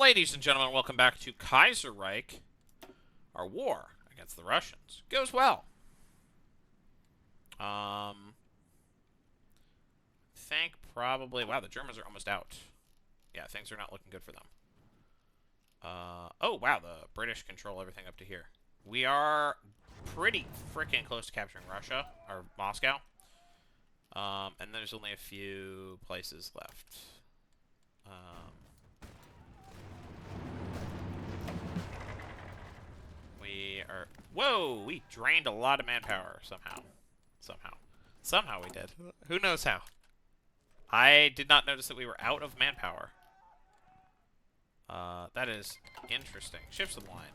Ladies and gentlemen, welcome back to Kaiserreich. Our war against the Russians goes well. Think probably... Wow, the Germans are almost out. Yeah, things are not looking good for them. Oh, wow, the British control everything up to here. We are pretty freaking close to capturing Russia, or Moscow. And there's only a few places left. We are... Whoa! We drained a lot of manpower somehow. Somehow we did. Who knows how? I did not notice that we were out of manpower. That is interesting. Ships in line.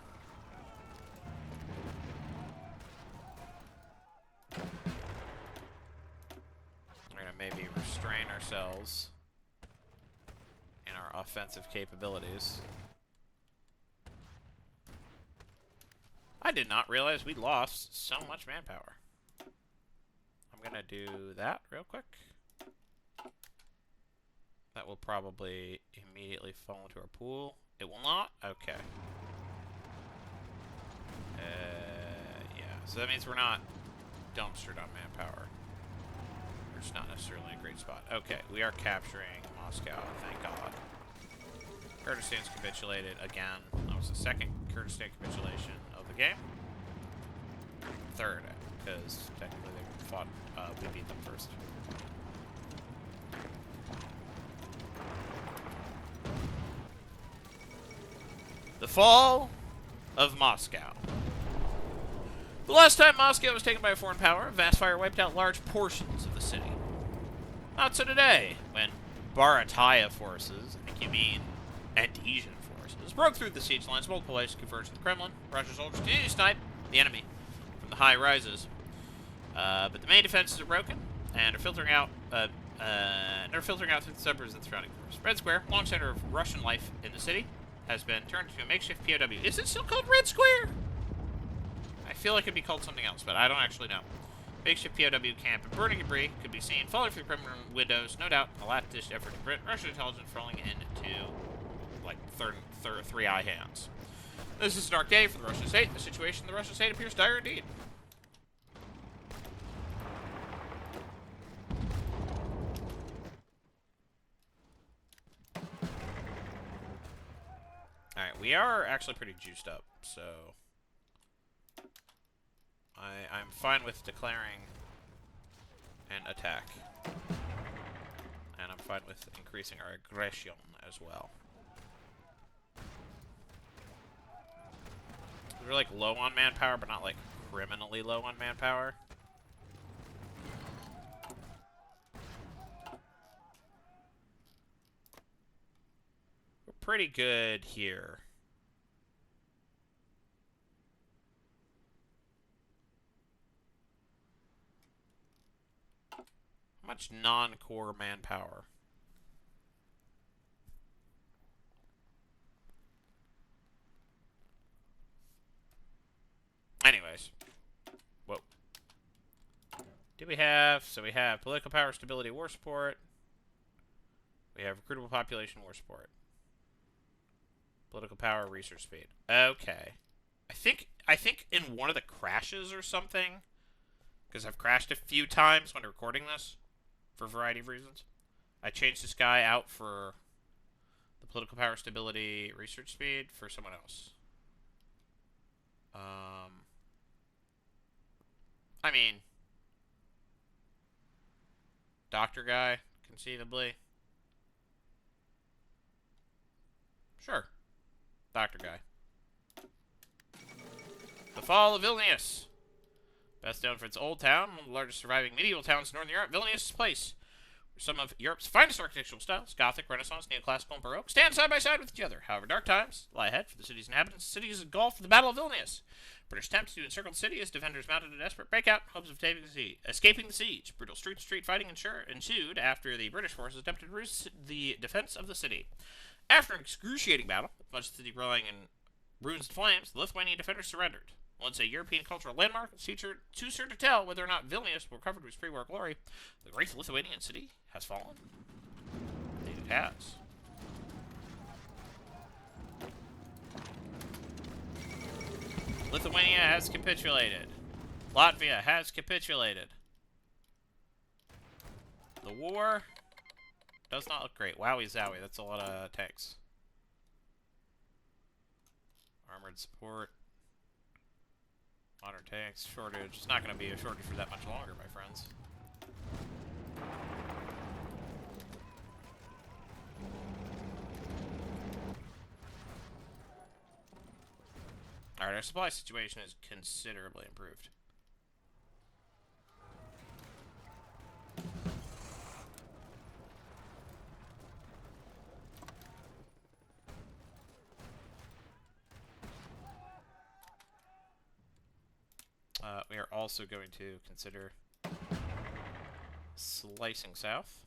We're gonna maybe restrain ourselves in our offensive capabilities. I did not realize we lost so much manpower. I'm gonna do that real quick. That will probably immediately fall into our pool. It will not? Okay. Yeah. So that means we're not dumpstered on manpower. We're just not necessarily in a great spot. Okay, we are capturing Moscow, thank God. Kurdistan's capitulated again. That was the second Kurdistan capitulation of the game. Third, because technically they fought, we beat them first. The fall of Moscow. The last time Moscow was taken by a foreign power, a vast fire wiped out large portions of the city. Not so today, when Barataya forces, I think you mean Andesian forces, broke through the siege lines, multiple ways to converge to the Kremlin. Russian soldiers continue to snipe the enemy from the high rises. But the main defenses are broken and are filtering out through the suburbs of the surrounding forest. Red Square, long center of Russian life in the city, has been turned into a makeshift POW. Is it still called Red Square? I feel like it'd be called something else, but I don't actually know. Makeshift POW camp and burning debris could be seen falling through the Kremlin windows. No doubt, a last-ditch effort to prevent Russian intelligence falling into, like, three-eye hands. This is a dark day for the Russian state. The situation in the Russian state appears dire indeed. Alright, we are actually pretty juiced up, so I'm fine with declaring an attack. And I'm fine with increasing our aggression as well. We're like low on manpower, but not like criminally low on manpower. We're pretty good here. How much non-core manpower? Anyways. Whoa. Do we have... So we have political power, stability, war support. We have recruitable population, war support. Political power, research speed. Okay. I think in one of the crashes or something, because I've crashed a few times when recording this, for a variety of reasons, I changed this guy out for the political power, stability, research speed for someone else. I mean, doctor guy, conceivably. Sure. Doctor guy. The fall of Vilnius. Best known for its old town, one of the largest surviving medieval towns in Northern Europe, Vilnius is a place where some of Europe's finest architectural styles, Gothic, Renaissance, Neoclassical, and Baroque, stand side by side with each other. However, dark times lie ahead for the city's inhabitants. The city is engulfed in the Battle of Vilnius. British attempts to encircle the city as defenders mounted a desperate breakout in hopes of escaping the siege. Brutal street-to-street fighting ensued after the British forces attempted to resist the defense of the city. After an excruciating battle, with much of the city rolling in ruins and flames, the Lithuanian defenders surrendered. Once a European cultural landmark, it's too soon to tell whether or not Vilnius will recover to its pre-war glory. The great Lithuanian city has fallen. Indeed it has. Lithuania has capitulated. Latvia has capitulated. The war does not look great. Wowie zowie, that's a lot of tanks. Armored support. Modern tanks. Shortage. It's not going to be a shortage for that much longer, my friends. Alright, our supply situation is considerably improved. We are also going to consider slicing south.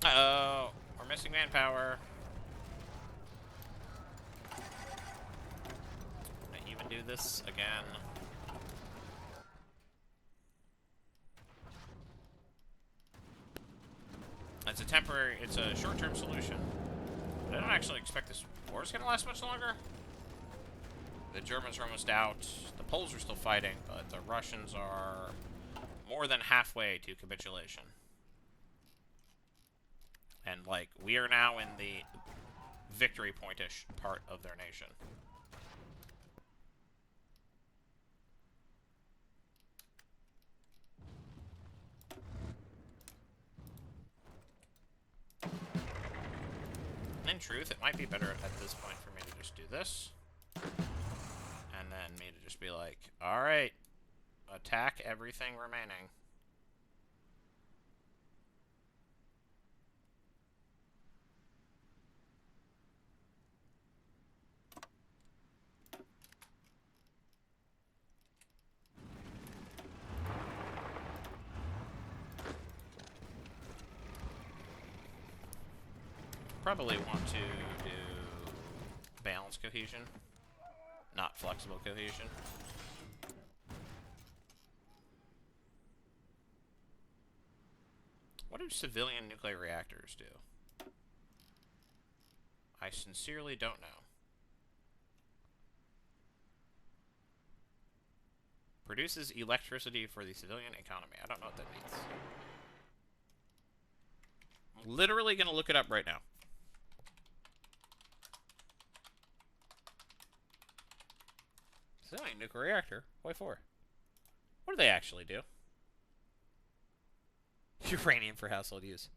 Uh-oh, we're missing manpower. Can I even do this again? It's a short-term solution. But I don't actually expect this war is gonna last much longer. The Germans are almost out. The Poles are still fighting, but the Russians are more than halfway to capitulation. And, like, we are now in the victory point-ish part of their nation. In truth, it might be better at this point for me to just do this. And then me to just be like, alright, attack everything remaining. Probably want to do balanced cohesion, not flexible cohesion. What do civilian nuclear reactors do? I sincerely don't know. Produces electricity for the civilian economy. I don't know what that means. I'm literally going to look it up right now. Civilian nuclear reactor? What for? What do they actually do? Uranium for household use.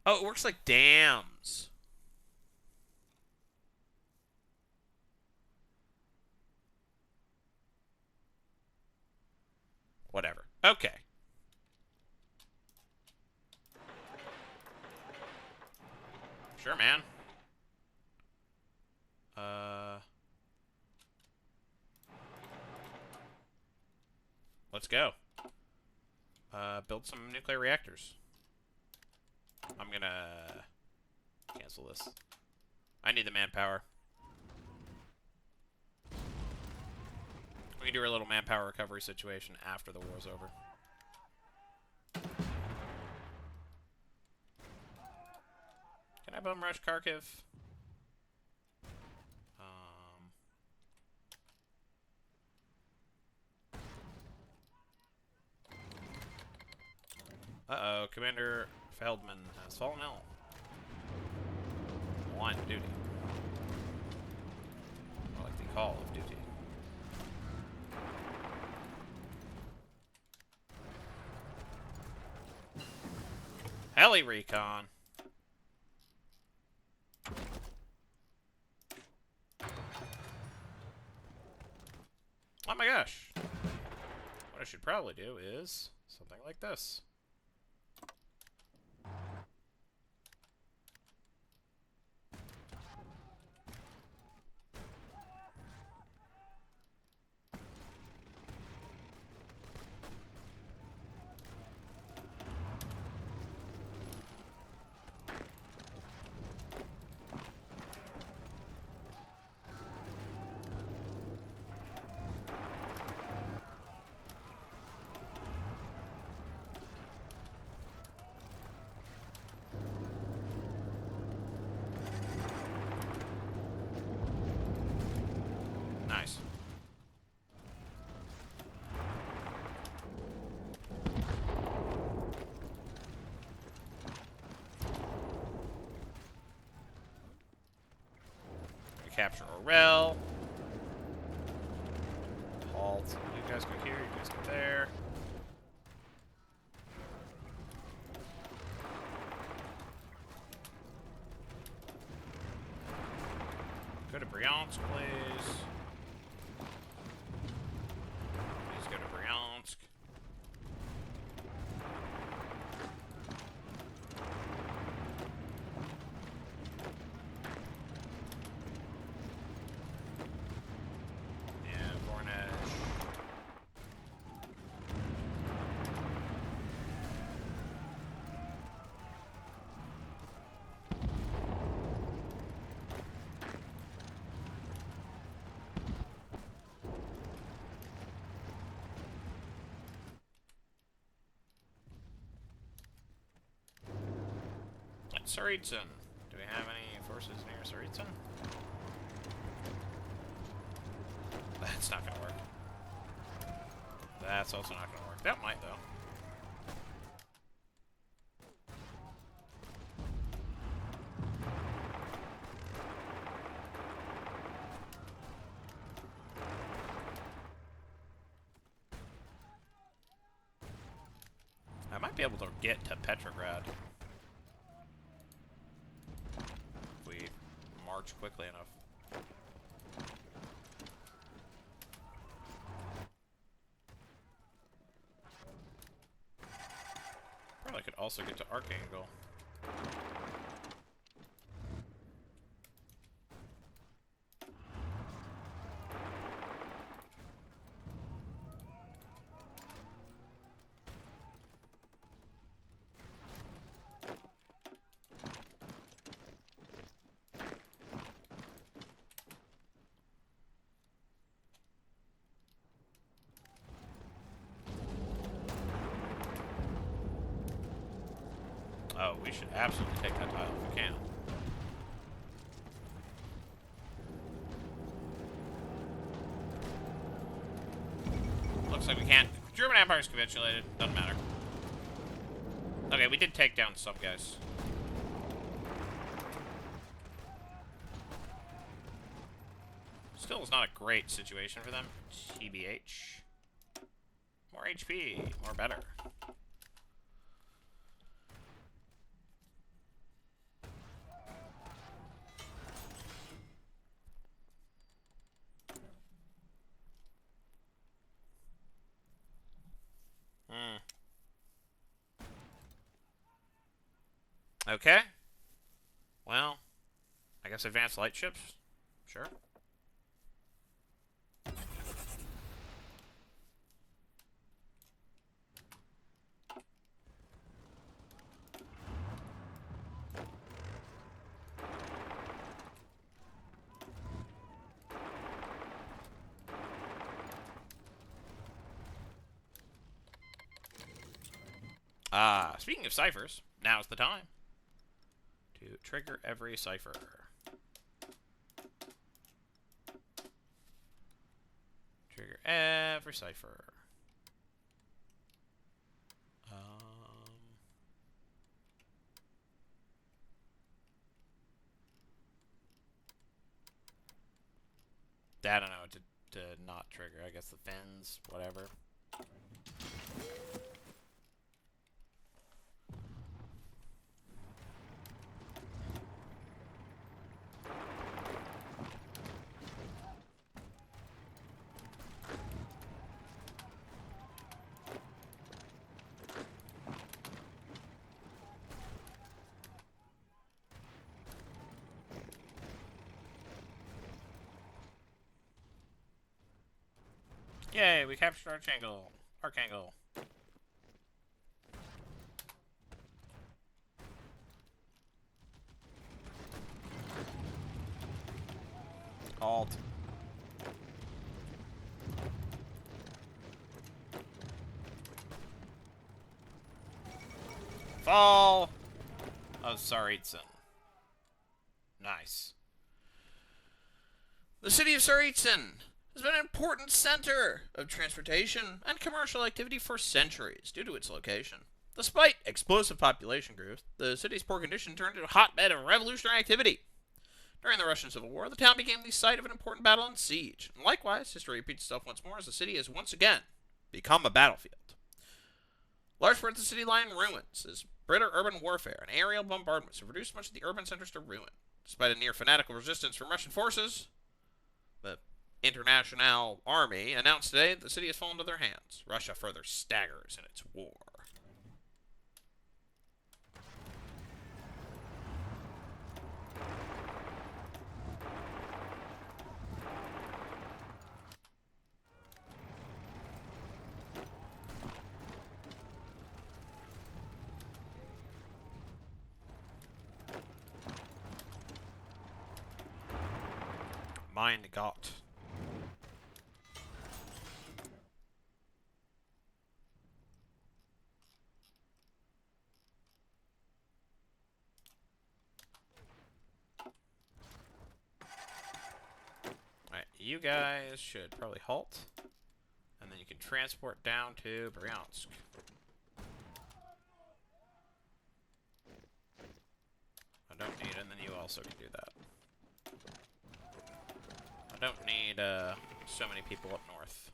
Oh, it works like dams. Whatever. Okay. Sure, man. Let's go. Build some nuclear reactors. I'm gonna cancel this. I need the manpower. We can do our little manpower recovery situation after the war's over. Can I bum rush Kharkiv? Uh-oh, Commander Feldman has fallen ill. Line of duty. Or like the call of duty. Heli recon. Oh my gosh. What I should probably do is something like this. Nice. We capture Orel. Halt. You guys go here, you guys go there. Go to Bryansk, please. Please go to Bryansk. And Voronezh. Tsaritsyn. Do we have any forces near Tsaritsyn? That's not gonna work. That's also not gonna work. That might, though. I might be able to get to Petrograd. March quickly enough. Probably could also get to Archangel. Oh, we should absolutely take that tile if we can. Looks like we can't. German Empire's capitulated. Doesn't matter. Okay, we did take down some guys. Still is not a great situation for them. TBH. More HP. More better. Okay. Well, I guess advanced light ships. Sure. Speaking of ciphers, now's the time to trigger every cipher. Trigger every cipher. I don't know, to not trigger. I guess the fins, whatever. Yay, we captured Archangel. Archangel. Halt. Fall of Tsaritsyn. Nice. The city of Tsaritsyn has been an important center of transportation and commercial activity for centuries due to its location. Despite explosive population growth, the city's poor condition turned into a hotbed of revolutionary activity. During the Russian Civil War, the town became the site of an important battle and siege. And likewise, history repeats itself once more as the city has once again become a battlefield. Large parts of the city lie in ruins, as bitter urban warfare and aerial bombardments have reduced much of the urban centers to ruin. Despite a near fanatical resistance from Russian forces, the International Army announced today that the city has fallen to their hands. Russia further staggers in its war. Mind got. Alright, you guys should probably halt. And then you can transport down to Bryansk. I don't need, and then you also can do that. I don't need so many people up north.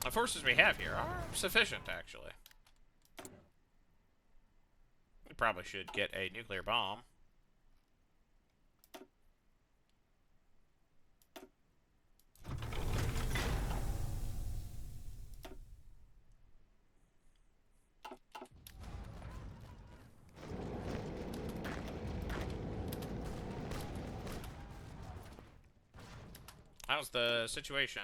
The forces we have here are sufficient, actually. We probably should get a nuclear bomb. How's the situation?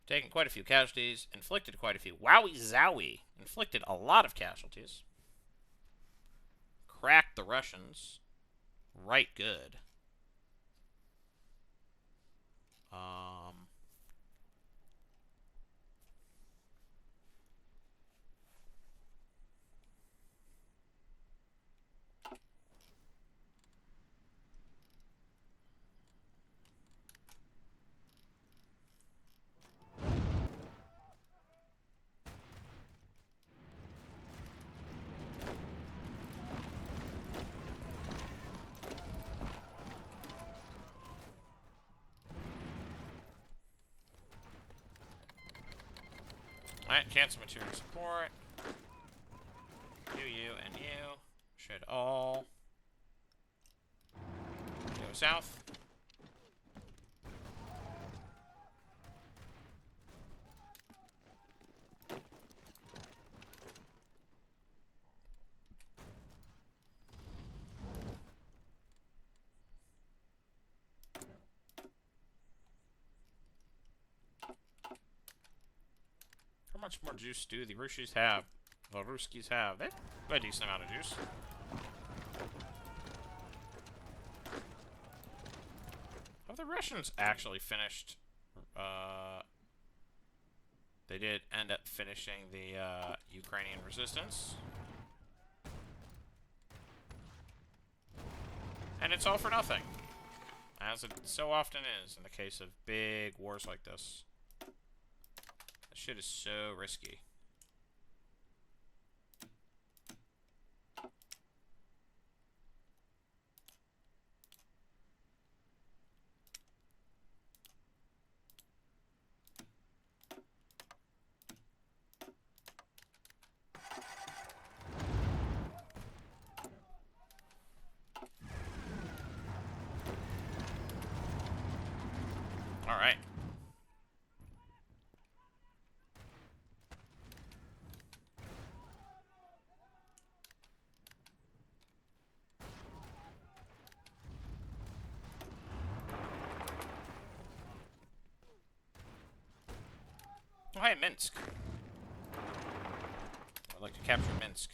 Taken quite a few casualties, inflicted quite a few. Wowie zowie! Inflicted a lot of casualties. Cracked the Russians. Right good. Alright, cancel material support. You, and you should all go south. How much more juice do the Ruskies have? The Ruskies have. They have a decent amount of juice. Have the Russians actually finished? They did end up finishing the Ukrainian resistance. And it's all for nothing. As it so often is in the case of big wars like this. This shit is so risky. Alright. Why Minsk? I'd like to capture Minsk.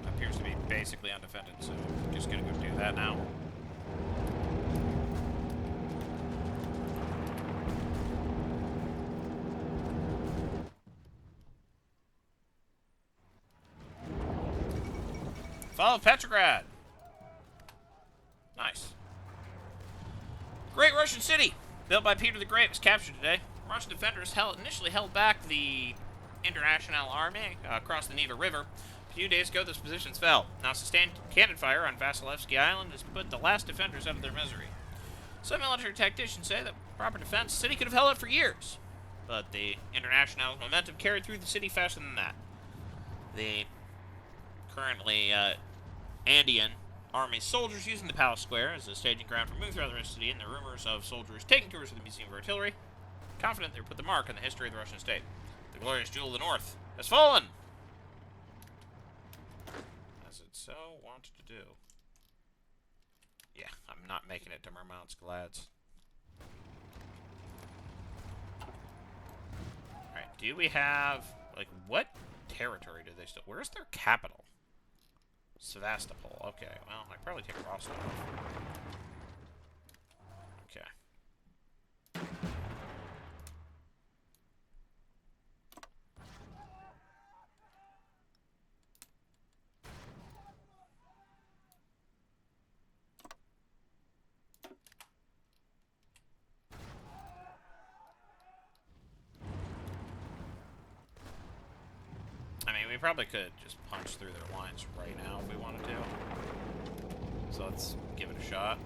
Appears to be basically undefended, so we're just gonna go do that now. Fall of Petrograd. Nice. Great Russian city, built by Peter the Great, was captured today. Russian defenders initially held back the International Army across the Neva River. A few days ago, those positions fell. Now, sustained cannon fire on Vasilevsky Island has put the last defenders out of their misery. Some military tacticians say that proper defense, the city could have held up for years. But the International's momentum carried through the city faster than that. The currently Andean Army soldiers using the Palace Square as a staging ground for moving throughout the rest of the city, and the rumors of soldiers taking tours of the Museum of Artillery, confident they put the mark on the history of the Russian state. The glorious jewel of the North has fallen! As it so wanted to do. Yeah, I'm not making it to Murmansk, lads. Alright, do we have... like, what territory do they still... where's their capital? Sevastopol. Okay, well, I'd probably take Rostov. Okay. I mean, we probably could just punch through their lines right now if we wanted to. So let's give it a shot.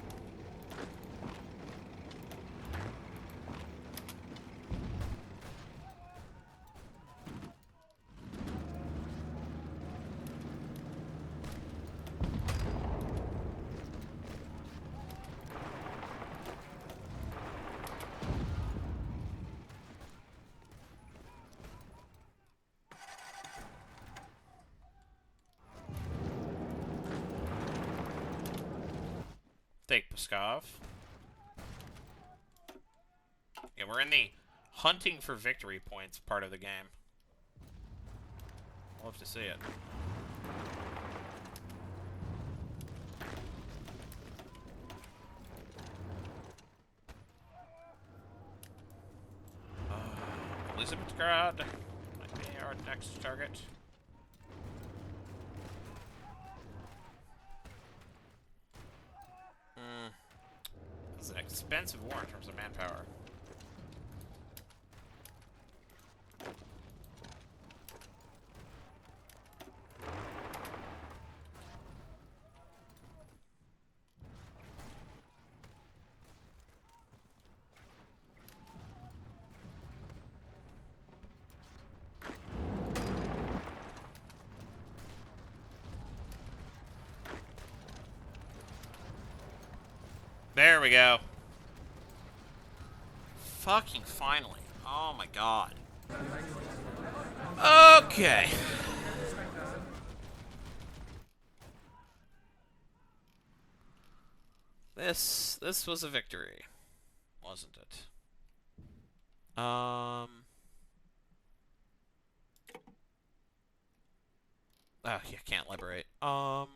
Take Pskov. Yeah, we're in the hunting for victory points part of the game. Love to see it. Elizabethgrad might be our next target. It's an expensive war in terms of manpower. There we go. Fucking finally. Oh my god. Okay. This was a victory, wasn't it? Oh, yeah, can't liberate. Let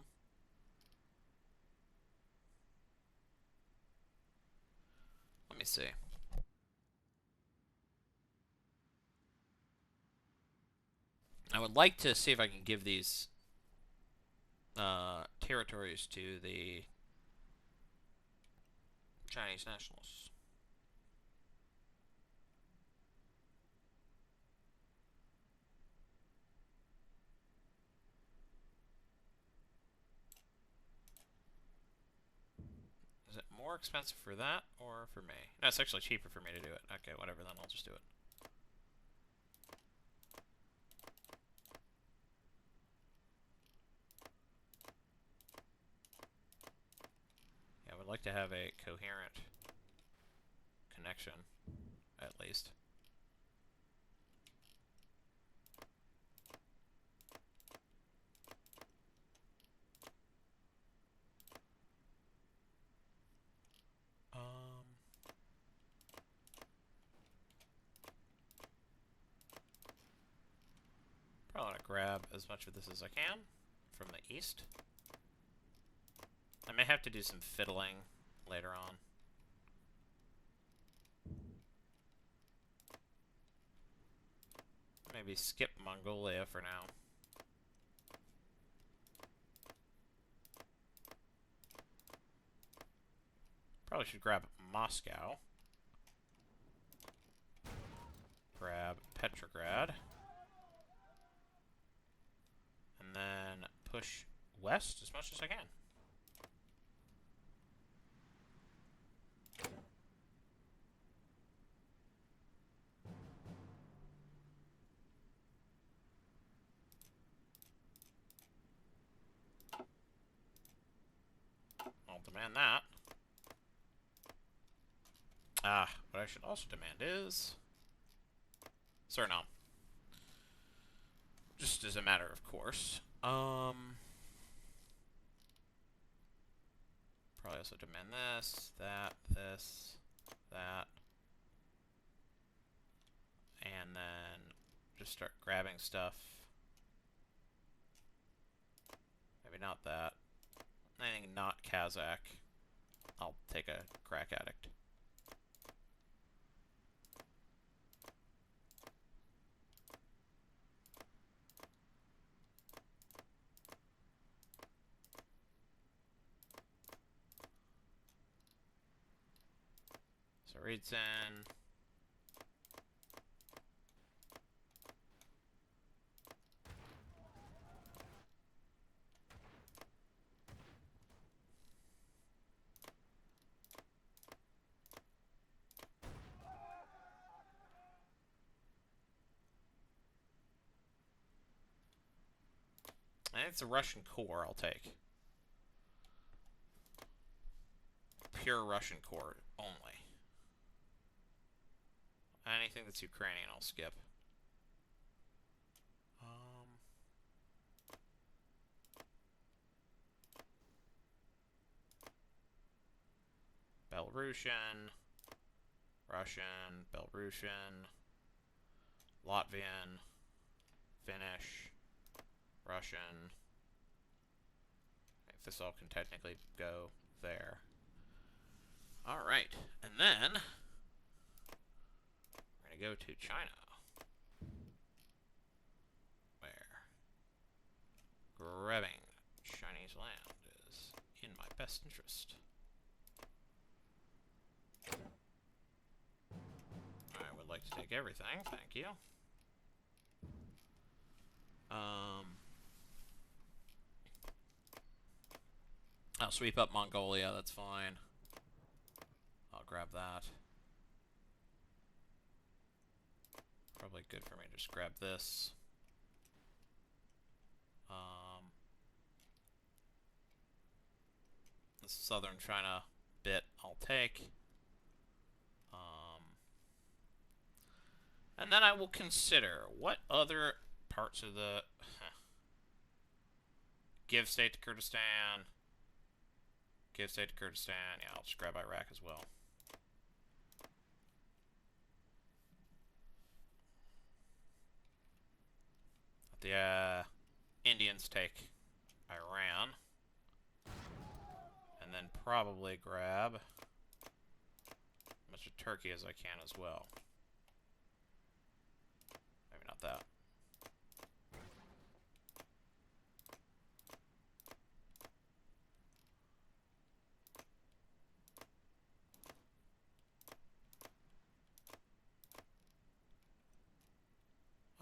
me see. I would like to see if I can give these territories to the Chinese nationals. Is it more expensive for that or for me? No, it's actually cheaper for me to do it. Okay, whatever, then I'll just do it. Yeah, I would like to have a coherent connection, at least. grab as much of this as I can from the east. I may have to do some fiddling later on. Maybe skip Mongolia for now. Probably should grab Moscow. Grab Petrograd. And then push west as much as I can. I'll demand that. What I should also demand is Suriname. Just as a matter of course. Probably also demand this, that, that. And then just start grabbing stuff. Maybe not that. Anything not Kazakh, I'll take a crack addict. Tsaritsyn. I think it's a Russian core I'll take. Pure Russian core only. Anything that's Ukrainian I'll skip. Belarusian, Russian, Belarusian, Latvian, Finnish, Russian. If this all can technically go there. Alright, and then we're going to go to China. Where grabbing Chinese land is in my best interest. I would like to take everything, thank you. I'll sweep up Mongolia, that's fine. I'll grab that. Probably good for me to just grab this. The southern China bit I'll take. And then I will consider what other parts of the... Give state to Kurdistan. Give state to Kurdistan. Yeah, I'll just grab Iraq as well. Let the Indians take Iran. And then probably grab as much of Turkey as I can as well. Maybe not that.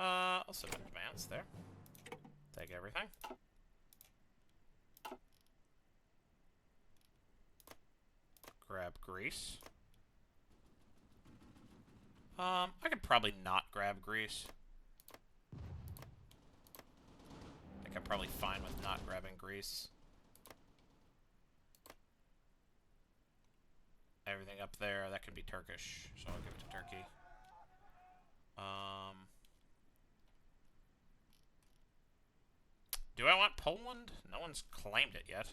I'll submit demands there. Take everything. Grab Greece. I could probably not grab Greece. I think I'm probably fine with not grabbing Greece. Everything up there, that can be Turkish, so I'll give it to Turkey. Do I want Poland? No one's claimed it yet.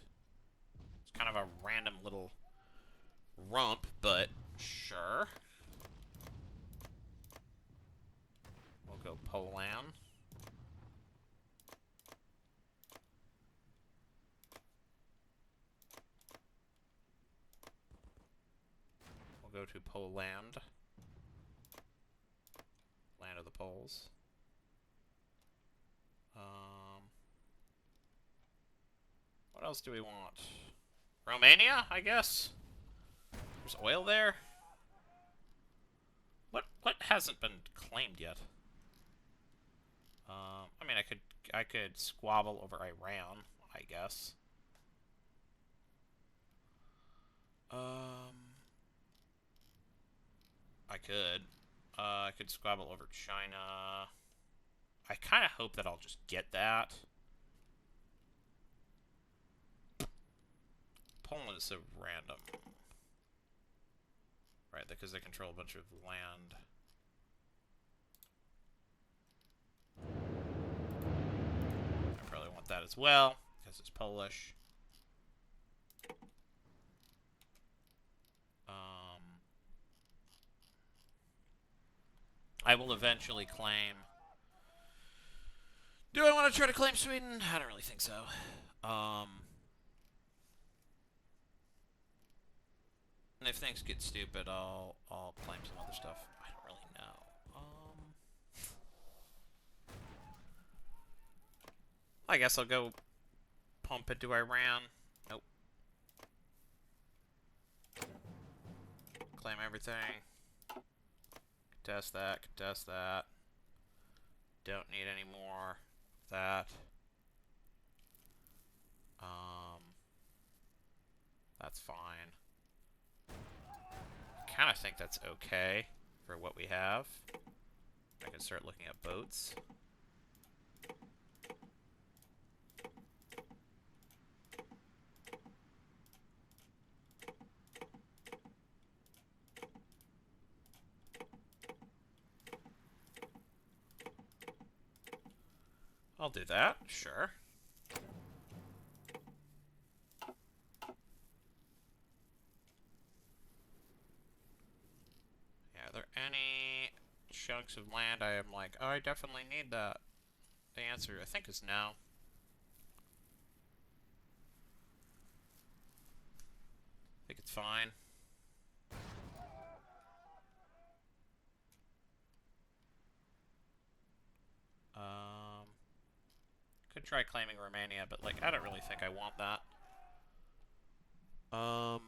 It's kind of a random little rump, but sure. We'll go Poland. to Poland. Land of the Poles. What else do we want? Romania, I guess? There's oil there? What hasn't been claimed yet? I mean, I could squabble over Iran, I guess. I could squabble over China. I kind of hope that I'll just get that. Poland is so random. Right, because they control a bunch of land. I probably want that as well, because it's Polish. I will eventually claim... Do I want to try to claim Sweden? I don't really think so. And if things get stupid, I'll claim some other stuff. I don't really know. I guess I'll go pump into Iran. Nope. Claim everything. Contest that. Contest that. Don't need any more of that. That's fine. I kind of think that's okay for what we have. I can start looking at boats. I'll do that, sure. Yeah, are there any chunks of land I am like, oh, I definitely need that? The answer, I think, is no. I think it's fine. Could try claiming Romania, but, like, I don't really think I want that. I'll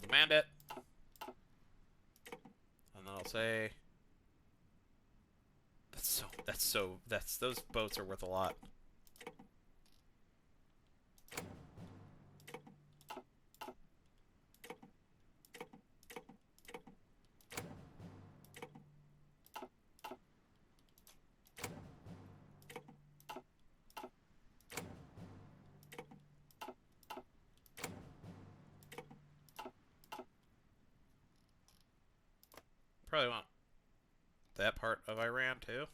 demand it. And then I'll say... those boats are worth a lot. Probably want that part of Iran too.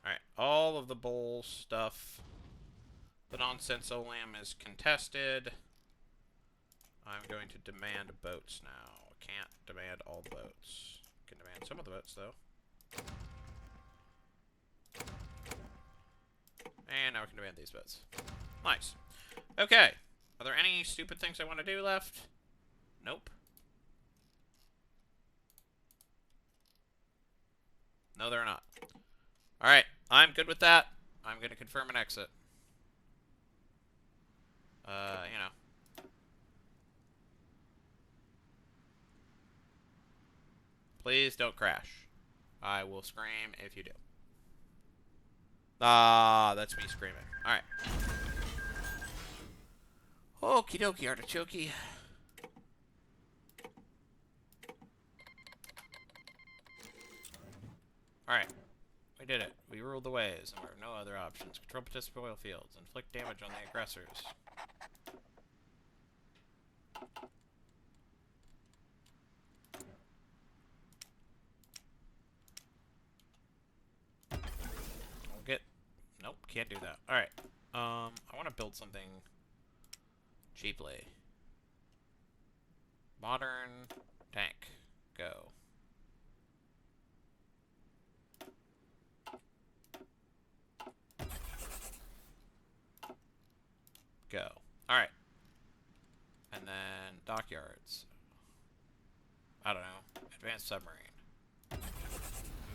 Alright, all of the bowl stuff. The non-sensolium is contested. I'm going to demand boats now. Can't demand all the boats. Can demand some of the boats though. And now we can demand these boats. Nice. Okay. Are there any stupid things I want to do left? Nope. No, there are not. Alright. I'm good with that. I'm going to confirm an exit. You know. Please don't crash. I will scream if you do. Ah, that's me screaming. Alright. Okie dokie, artichoke. Alright. We did it. We ruled the waves, and we have no other options. Control participant oil fields. Inflict damage on the aggressors. Nope, can't do that. Alright. I want to build something cheaply. Modern tank. Go. Go. Alright. And then dockyards. I don't know. Advanced submarine.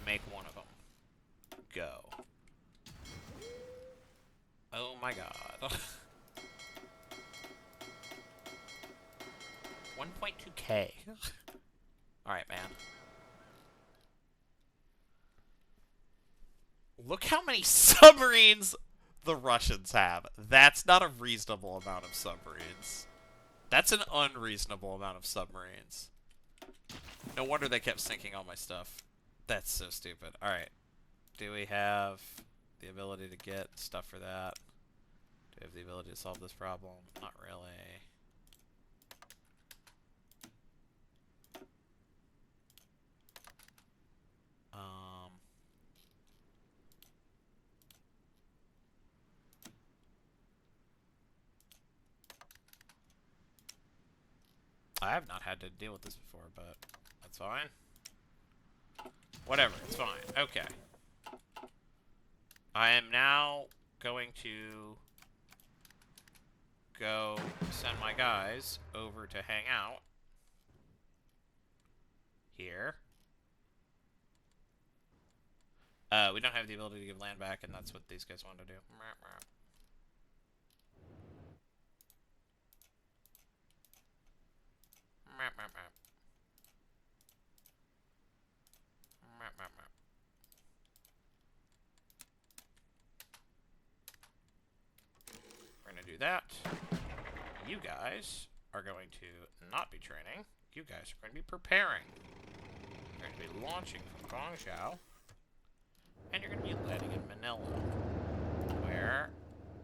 Make one of them. Go. Oh my god. 1.2K. Alright, man. Look how many submarines the Russians have. That's not a reasonable amount of submarines. That's an unreasonable amount of submarines. No wonder they kept sinking all my stuff. That's so stupid. Alright. Do we have the ability to get stuff for that? Do we have the ability to solve this problem? Not really. I have not had to deal with this before, but that's fine. Whatever, it's fine. Okay. I am now going to go send my guys over to hang out here. We don't have the ability to give land back, and that's what these guys want to do. We're going to do that. You guys are going to not be training. You guys are going to be preparing. You're going to be launching from Guangzhou. And you're going to be landing in Manila, where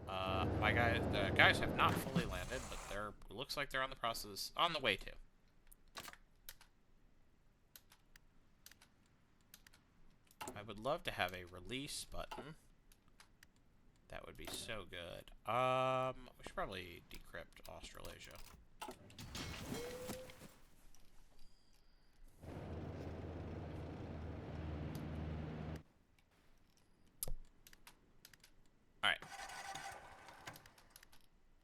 the guys have not fully landed, but looks like they're on the way to. I would love to have a release button. That would be so good. We should probably decrypt Australasia. Alright.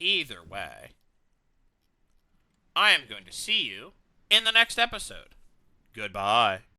Either way, I am going to see you in the next episode. Goodbye.